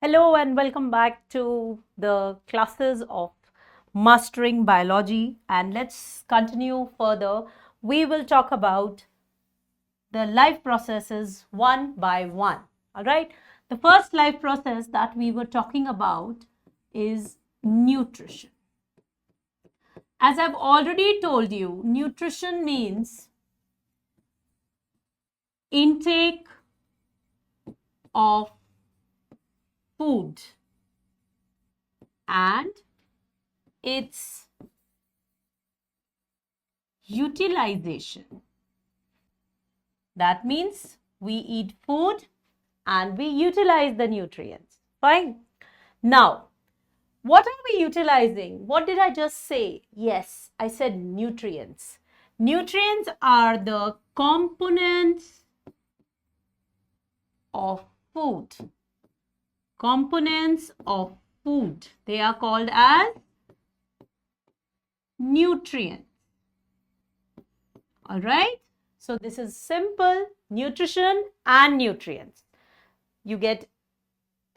Hello and welcome back to the classes of Mastering Biology, and let's continue further. We will talk about the life processes one by one. All right. The first life process that we were talking about is nutrition. As I've already told you, nutrition means intake of food and its utilization. That means we eat food and we utilize the nutrients. Fine. Now, what are we utilizing? What did I just say? Yes, I said nutrients. Nutrients are the components of food. Components of food. They are called as nutrients. All right. So this is simple: nutrition and nutrients. You get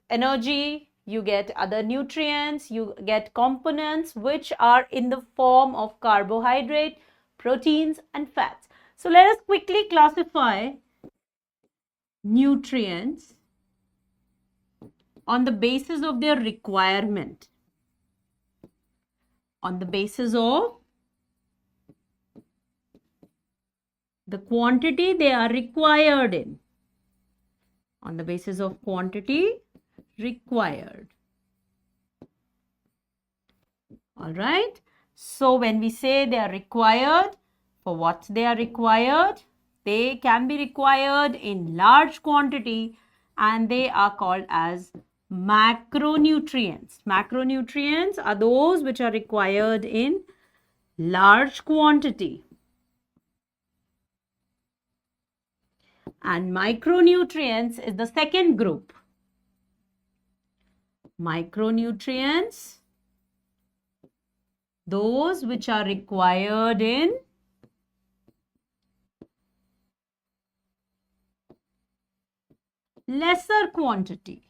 energy, you get other nutrients, you get components which are in the form of carbohydrate, proteins and fats. So let us quickly classify nutrients on the basis of their requirement. On the basis of the quantity they are required in. On the basis of quantity required. All right. So when we say they are required, for what they are required, they can be required in large quantity and they are called as macronutrients. Macronutrients are those which are required in large quantity. And micronutrients is the second group. Micronutrients, those which are required in lesser quantity.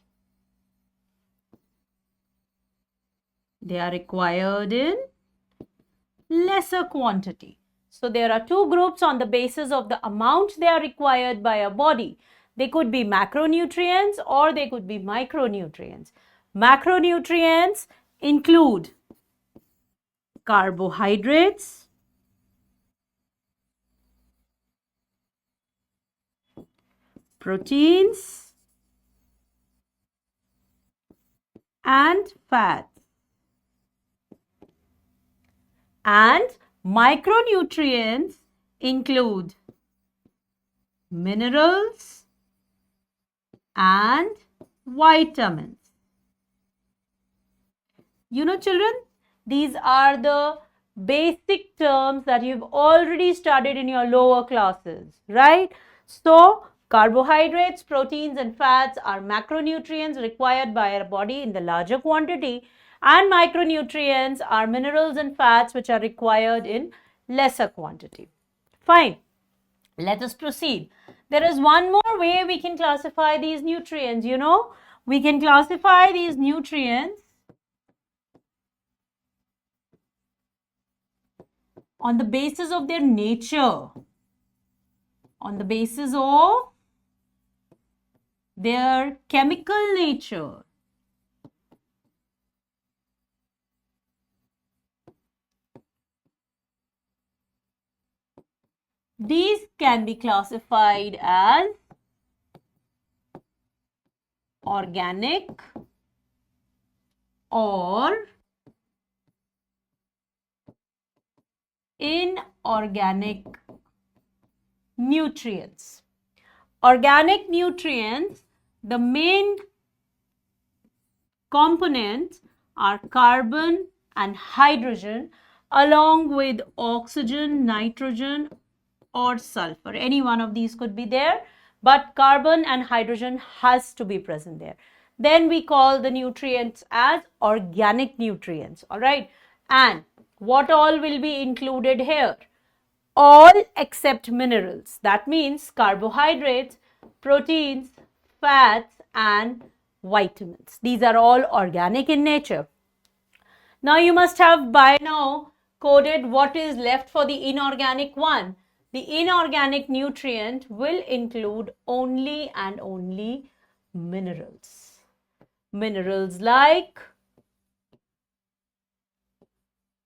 They are required in lesser quantity. So there are two groups on the basis of the amount they are required by a body. They could be macronutrients or they could be micronutrients. Macronutrients include carbohydrates, proteins, and fats. And micronutrients include minerals and vitamins. You know, children, these are the basic terms that you've already studied in your lower classes, right? So, carbohydrates, proteins and fats are macronutrients required by our body in the larger quantity, and micronutrients are minerals and fats which are required in lesser quantity. Fine. Let us proceed. There is one more way we can classify these nutrients. You know, we can classify these nutrients on the basis of their nature, on the basis of their chemical nature. These can be classified as organic or inorganic nutrients. Organic nutrients, the main components are carbon and hydrogen along with oxygen, nitrogen or sulfur. Any one of these could be there, but carbon and hydrogen has to be present there. Then we call the nutrients as organic nutrients. All right. And what all will be included here? All except minerals. That means carbohydrates, proteins, fats and vitamins. These are all organic in nature. Now you must have by now coded what is left for the inorganic one. The inorganic nutrient will include only and only minerals. Minerals like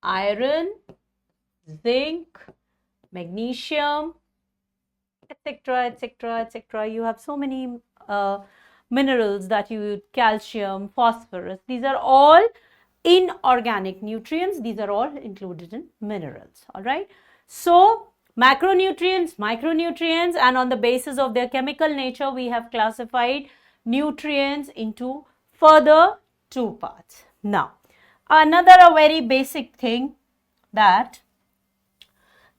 iron, zinc, magnesium, etc., etc., etc. You have so many minerals that you calcium, phosphorus. These are all inorganic nutrients. These are all included in minerals. All right. So macronutrients, micronutrients, and on the basis of their chemical nature, we have classified nutrients into further two parts. Now, another a very basic thing that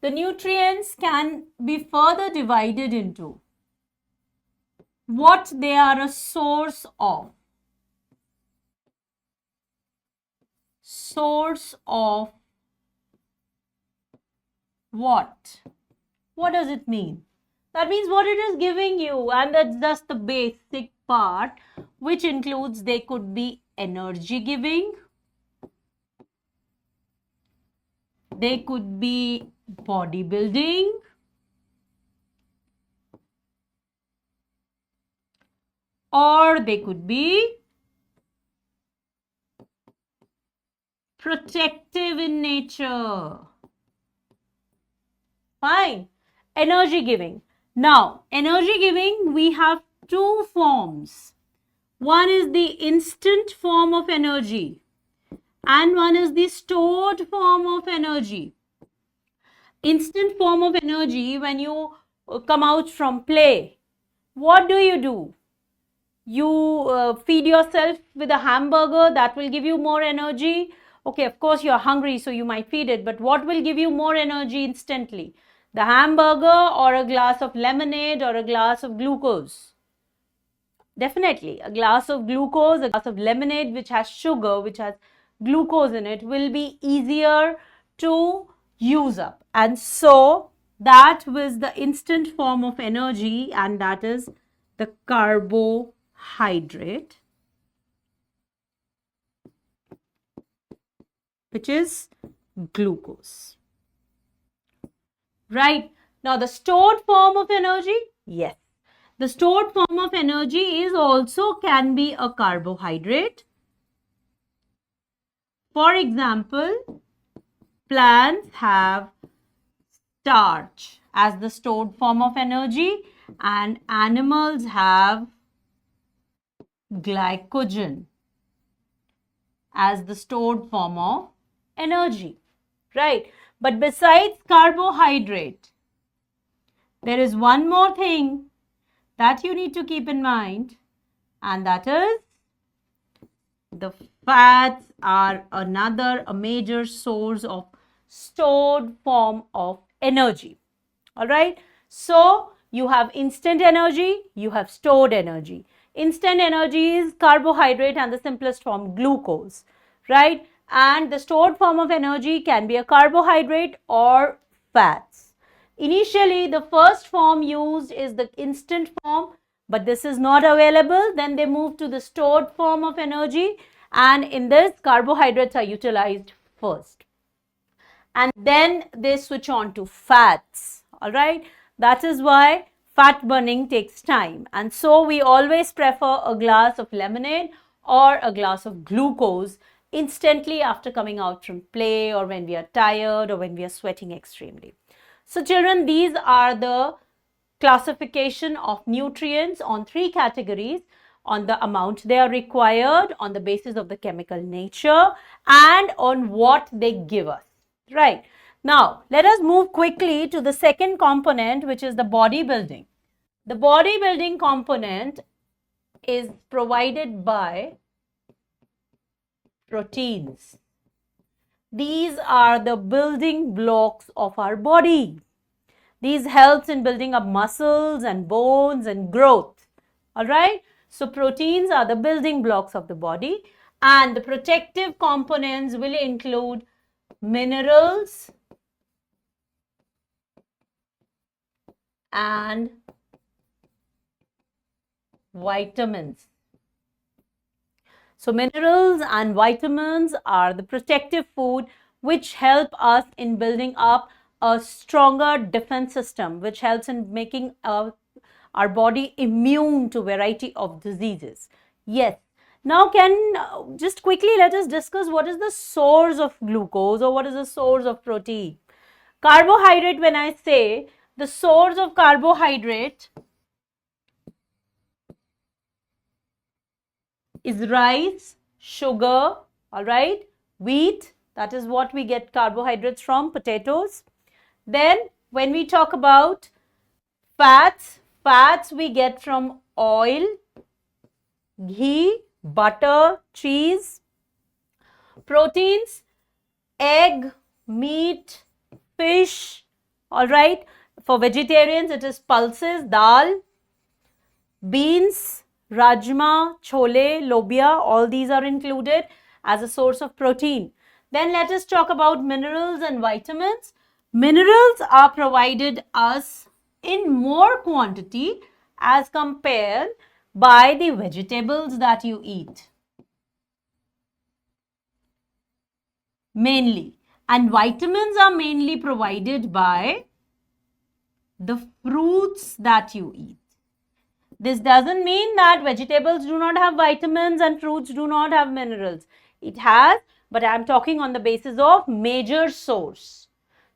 the nutrients can be further divided into what they are a source of. Source of what? What does it mean? That means what it is giving you, and that's just the basic part, which includes they could be energy giving, they could be bodybuilding, or they could be protective in nature. Fine. Energy giving. Now, energy giving, we have two forms. One is the instant form of energy, and one is the stored form of energy. Instant form of energy, when you come out from play, what do? You feed yourself with a hamburger, that will give you more energy. Okay, of course you're hungry, so you might feed it, but what will give you more energy instantly? The hamburger or a glass of lemonade or a glass of glucose? Definitely, a glass of glucose, a glass of lemonade which has sugar, which has glucose in it, will be easier to use up. And so that was the instant form of energy, and that is the carbohydrate, which is glucose. Right. Now the stored form of energy, yes. The stored form of energy is also can be a carbohydrate. For example, plants have starch as the stored form of energy, and animals have glycogen as the stored form of energy, right? But besides carbohydrate, there is one more thing that you need to keep in mind, and that is the fats are another a major source of stored form of energy. All right. So you have instant energy, you have stored energy. Instant energy is carbohydrate and the simplest form glucose, right? And the stored form of energy can be a carbohydrate or fats. Initially, the first form used is the instant form, but this is not available. Then they move to the stored form of energy, and in this, carbohydrates are utilized first. And then they switch on to fats. All right. That is why fat burning takes time. And so we always prefer a glass of lemonade or a glass of glucose instantly after coming out from play, or when we are tired, or when we are sweating extremely. So children, these are the classification of nutrients on three categories: on the amount they are required, on the basis of the chemical nature, and on what they give us. Right. Now, let us move quickly to the second component, which is the bodybuilding. The bodybuilding component is provided by proteins. These are the building blocks of our body. These helps in building up muscles and bones and growth. All right. So proteins are the building blocks of the body, and the protective components will include minerals and vitamins. So minerals and vitamins are the protective food which help us in building up a stronger defense system, which helps in making our body immune to variety of diseases. Yes. Now just quickly let us discuss what is the source of glucose or what is the source of protein. Carbohydrate, when I say the source of carbohydrate is rice, sugar, all right, wheat, that is what we get carbohydrates from, potatoes. Then when we talk about fats we get from oil, ghee, butter, cheese. Proteins, egg, meat, fish, all right. For vegetarians, it is pulses, dal, beans, rajma, chole, lobia, all these are included as a source of protein. Then let us talk about minerals and vitamins. Minerals are provided us in more quantity as compared by the vegetables that you eat. Mainly. And vitamins are mainly provided by the fruits that you eat. This doesn't mean that vegetables do not have vitamins and fruits do not have minerals. It has, but I'm talking on the basis of major source.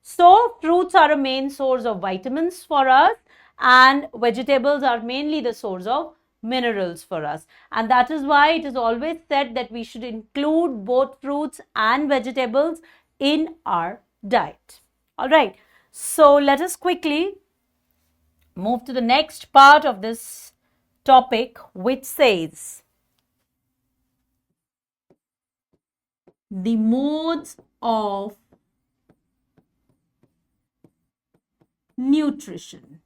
So, fruits are a main source of vitamins for us and vegetables are mainly the source of minerals for us. And that is why it is always said that we should include both fruits and vegetables in our diet. All right. So, let us quickly move to the next part of this topic, which says the modes of nutrition.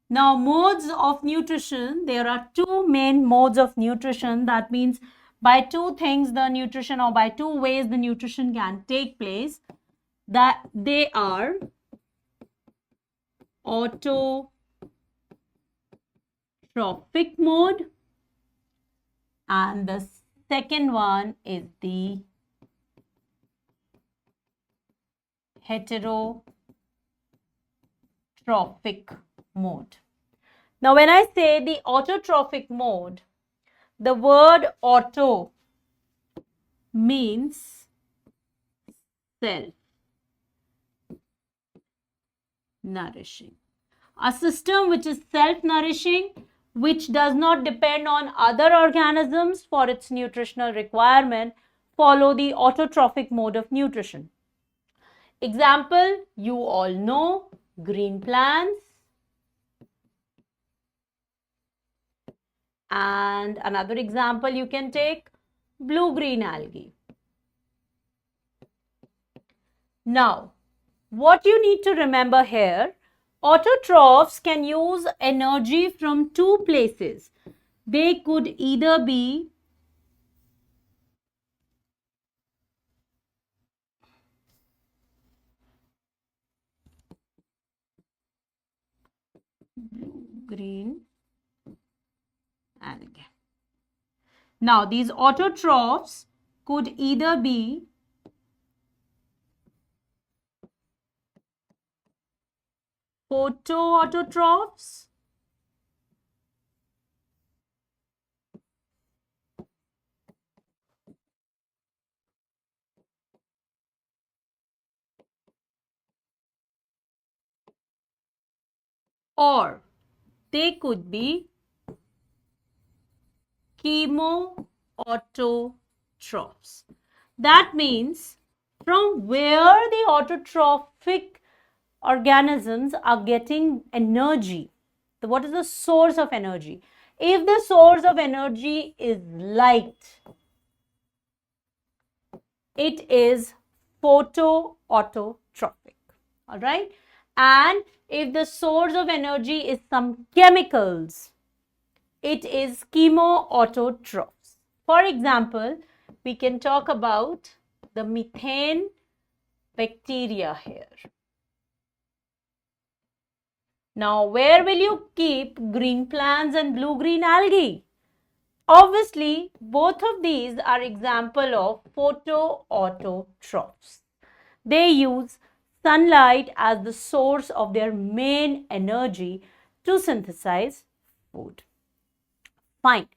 Now, modes of nutrition, there are two main modes of nutrition. That means by two things the nutrition, or by two ways the nutrition can take place. That they are autotrophic mode, and the second one is the heterotrophic mode. Now, when I say the autotrophic mode, the word auto means self-nourishing. A system which is self-nourishing, which does not depend on other organisms for its nutritional requirement, follow the autotrophic mode of nutrition. Example, you all know green plants, and another example you can take blue-green algae. Now, what you need to remember here, autotrophs can use energy from two places. They could either be blue-green algae. Now, these autotrophs could either be photoautotrophs or they could be chemoautotrophs. That means from where the autotrophic organisms are getting energy. What is the source of energy? If the source of energy is light, it is photoautotrophic. All right. And if the source of energy is some chemicals, it is chemoautotrophs. For example, we can talk about the methane bacteria here. Now, where will you keep green plants and blue-green algae? Obviously, both of these are example of photoautotrophs. They use sunlight as the source of their main energy to synthesize food. Fine.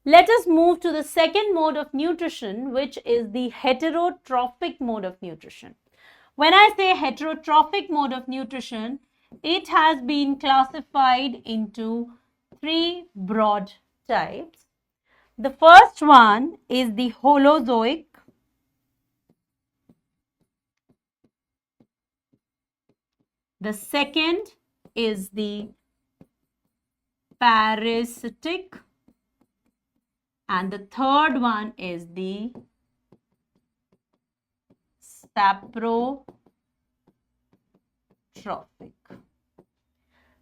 Let us move to the second mode of nutrition, which is the heterotrophic mode of nutrition. When I say heterotrophic mode of nutrition, it has been classified into three broad types. The first one is the Holozoic. The second is the parasitic. And the third one is the saprotrophic.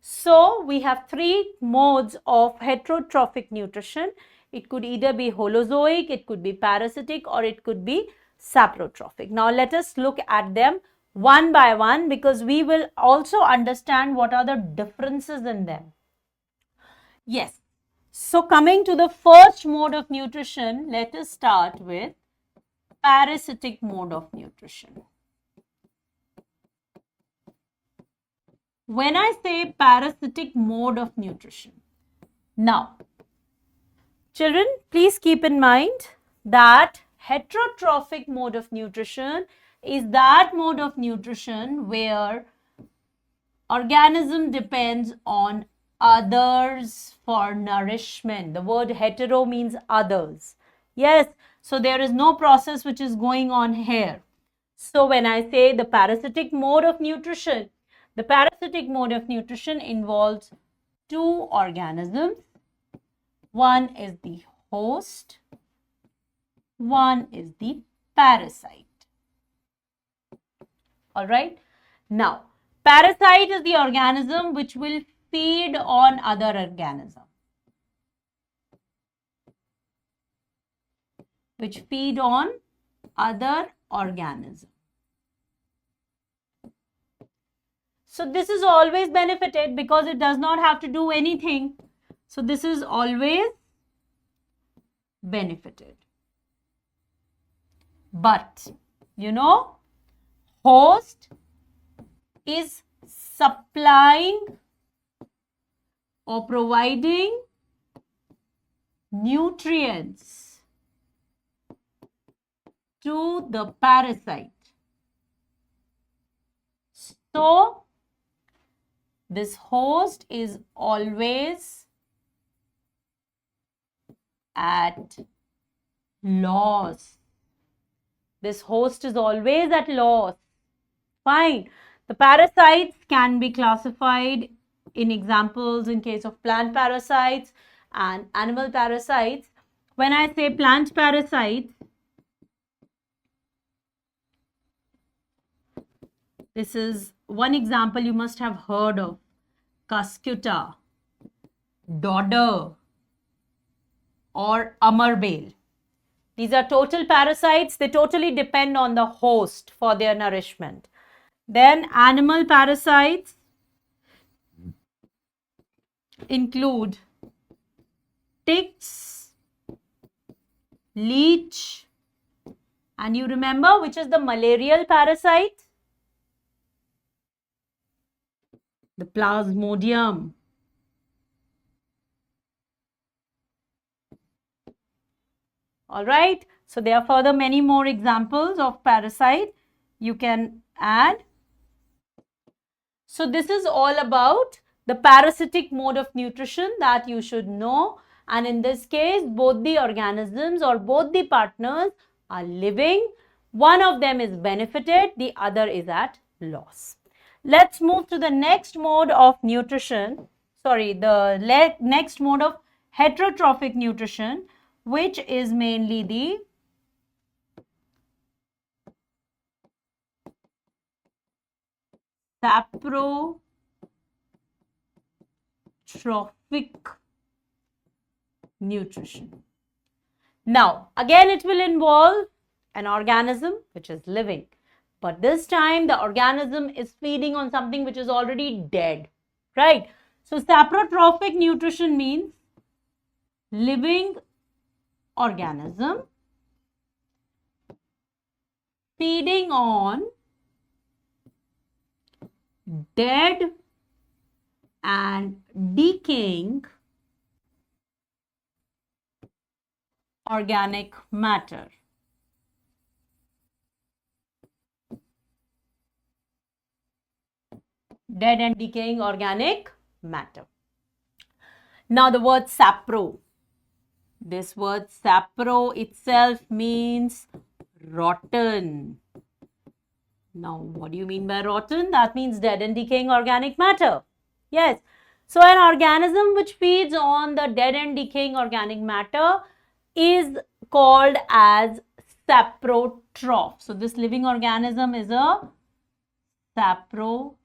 So we have three modes of heterotrophic nutrition. It could either be holozoic, it could be parasitic, or it could be saprotrophic. Now let us look at them one by one, because we will also understand what are the differences in them. Yes. So coming to the first mode of nutrition, let us start with parasitic mode of nutrition. When I say parasitic mode of nutrition, now, children, please keep in mind that heterotrophic mode of nutrition is that mode of nutrition where organism depends on others for nourishment. The word hetero means others. Yes, so there is no process which is going on here. So when I say the parasitic mode of nutrition, the parasitic mode of nutrition involves two organisms. One is the host, one is the parasite. All right. Now, parasite is the organism which will feed on other organisms. Which feed on other organisms. So this is always benefited because it does not have to do anything. So this is always benefited. But, you know, host is supplying or providing nutrients to the parasite. So, this host is always at loss. This host is always at loss. Fine. The parasites can be classified in examples in case of plant parasites and animal parasites. When I say plant parasites, this is one example you must have heard of. Cuscuta, dodder, or amerbale. These are total parasites. They totally depend on the host for their nourishment. Then animal parasites include ticks, leech, and you remember which is the malarial parasite? The Plasmodium. All right. So there are further many more examples of parasite you can add. So this is all about the parasitic mode of nutrition that you should know. And in this case, both the organisms or both the partners are living. One of them is benefited, the other is at loss. Let's move to the next mode of nutrition. Sorry, the next mode of heterotrophic nutrition, which is mainly the saprotrophic nutrition. Now, again, it will involve an organism which is living. But this time, the organism is feeding on something which is already dead, right? So, saprotrophic nutrition means living organism feeding on dead and decaying organic matter. Dead and decaying organic matter. Now the word sapro. This word sapro itself means rotten. Now what do you mean by rotten? That means dead and decaying organic matter. Yes. So an organism which feeds on the dead and decaying organic matter is called as saprotroph. So this living organism is a saprotroph,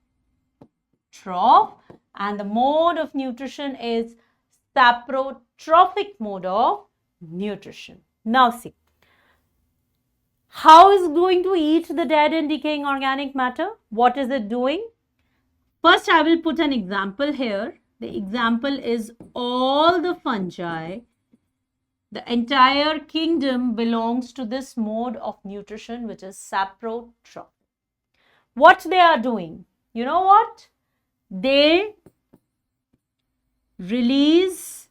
and the mode of nutrition is saprotrophic mode of nutrition. Now see, how is it going to eat the dead and decaying organic matter? What is it doing? First, I will put an example here. The example is all the fungi. The entire kingdom belongs to this mode of nutrition, which is saprotroph. What they are doing? You know what? They release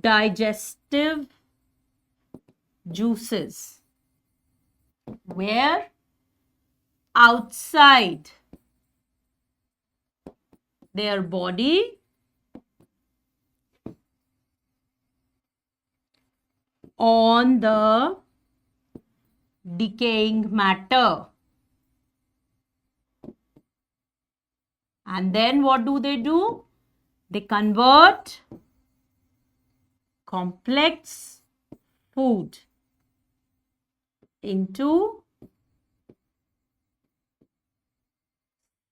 digestive juices. Where? Outside their body on the decaying matter. And then what do? They convert complex food into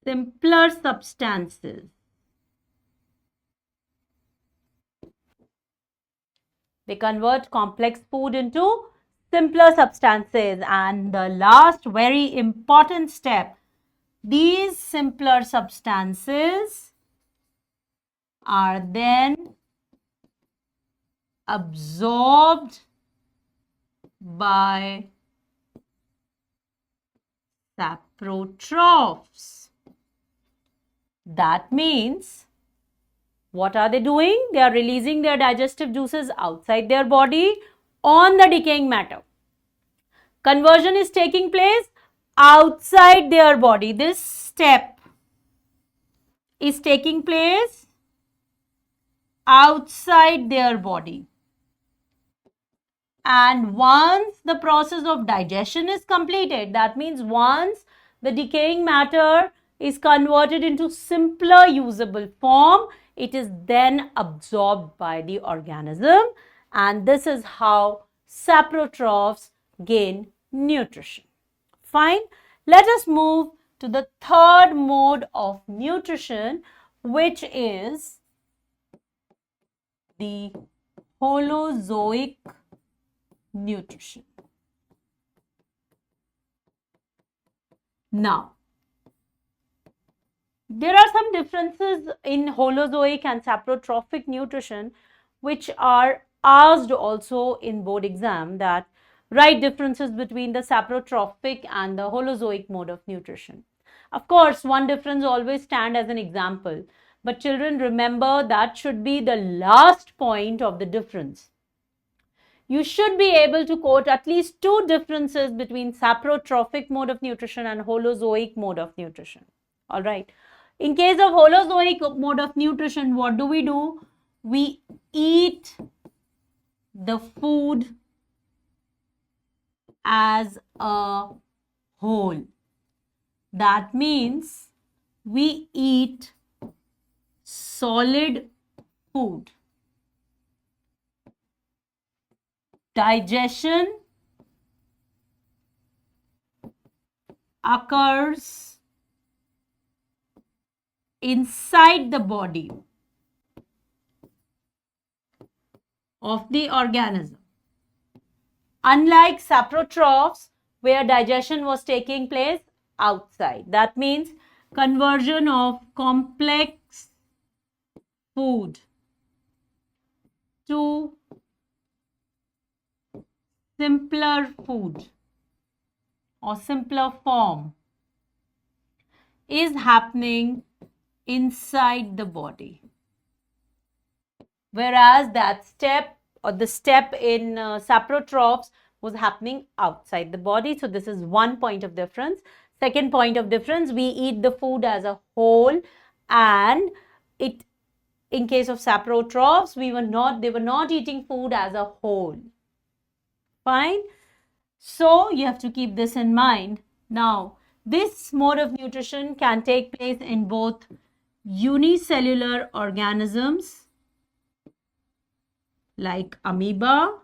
simpler substances. They convert complex food into simpler substances. And the last very important step, these simpler substances are then absorbed by saprotrophs. That means, what are they doing? They are releasing their digestive juices outside their body on the decaying matter. Conversion is taking place outside their body. This step is taking place outside their body. And once the process of digestion is completed, that means once the decaying matter is converted into simpler usable form, it is then absorbed by the organism, and this is how saprotrophs gain nutrition. Fine. Let us move to the third mode of nutrition, which is the holozoic nutrition. Now, there are some differences in holozoic and saprotrophic nutrition which are asked also in board exam, that write differences between the saprotrophic and the holozoic mode of nutrition. Of course, one difference always stand as an example, but children, remember that should be the last point of the difference. You should be able to quote at least two differences between saprotrophic mode of nutrition and holozoic mode of nutrition. All right. In case of holozoic mode of nutrition, what do? We eat the food as a whole. That means we eat solid food. Digestion occurs inside the body of the organism. Unlike saprotrophs, where digestion was taking place outside. That means conversion of complex food to simpler food or simpler form is happening inside the body, whereas that step or the step in saprotrophs was happening outside the body. So this is one point of difference. Second point of difference, we eat the food as a whole, and it, in case of saprotrophs, they were not eating food as a whole. Fine. So you have to keep this in mind. Now, this mode of nutrition can take place in both unicellular organisms like amoeba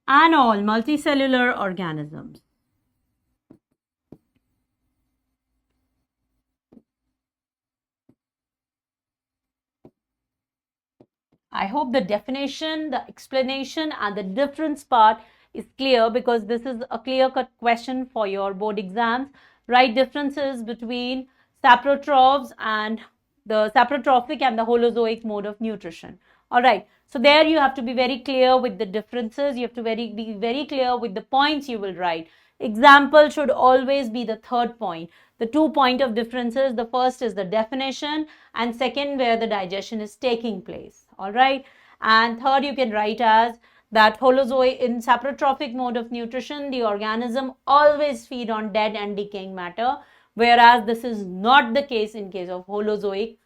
and all multicellular organisms. I hope the definition, the explanation and the difference part is clear, because this is a clear-cut question for your board exams. Write differences between saprotrophs and the saprotrophic and the holozoic mode of nutrition. All right. So there you have to be very clear with the differences. You have to be very clear with the points you will write. Example should always be the third point. The 2 point of differences, the first is the definition and second where the digestion is taking place. All right. And third you can write as that holozoic, in saprotrophic mode of nutrition, the organism always feed on dead and decaying matter, whereas this is not the case in case of holozoic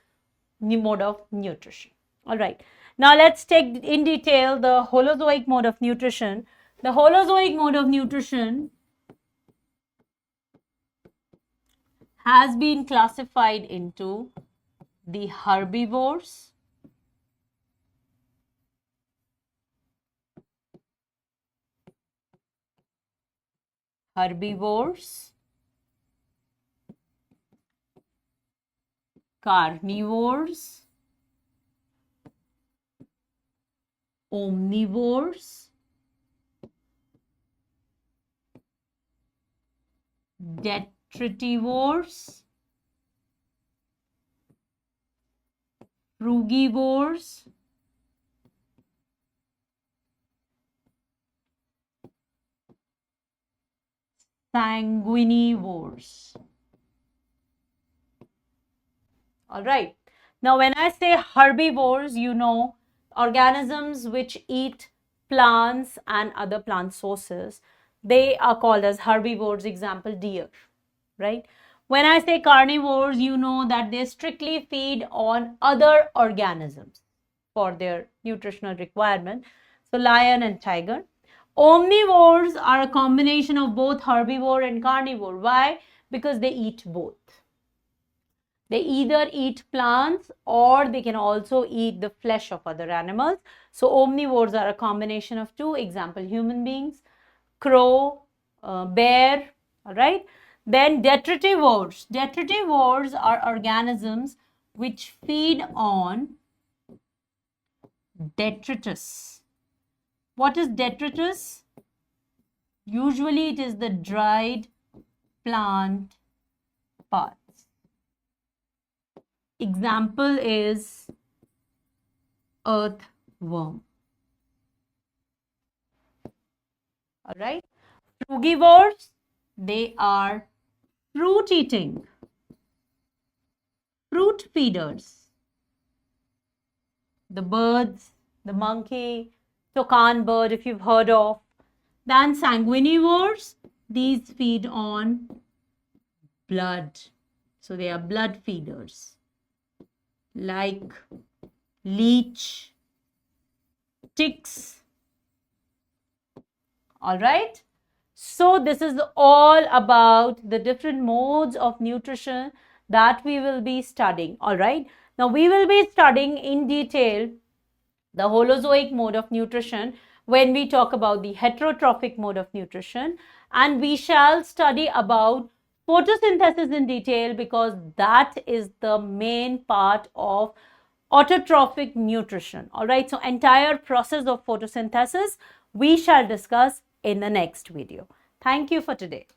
mode of nutrition. All right. Now let's take in detail the holozoic mode of nutrition. The holozoic mode of nutrition has been classified into the herbivores, carnivores, omnivores, detritivores, frugivores, sanguinivores. All right. Now, when I say herbivores, you know, organisms which eat plants and other plant sources, they are called as herbivores. Example, deer, right? When I say carnivores, you know that they strictly feed on other organisms for their nutritional requirement. So, lion and tiger. Omnivores are a combination of both herbivore and carnivore. Why? Because they eat both. They either eat plants or they can also eat the flesh of other animals. So omnivores are a combination of two. Example, human beings, crow, bear, all right. Then detritivores. Detritivores are organisms which feed on detritus. What is detritus? Usually it is the dried plant parts. Example is earthworm. All right. Frugivores, they are fruit eating, fruit feeders. The birds, the monkey, toucan bird, if you've heard of. Then sanguinivores, these feed on blood. So they are blood feeders, like leech, ticks. All right. So this is all about the different modes of nutrition that we will be studying. All right. Now we will be studying in detail the holozoic mode of nutrition when we talk about the heterotrophic mode of nutrition, and we shall study about photosynthesis in detail, because that is the main part of autotrophic nutrition. All right, so entire process of photosynthesis we shall discuss in the next video. Thank you for today.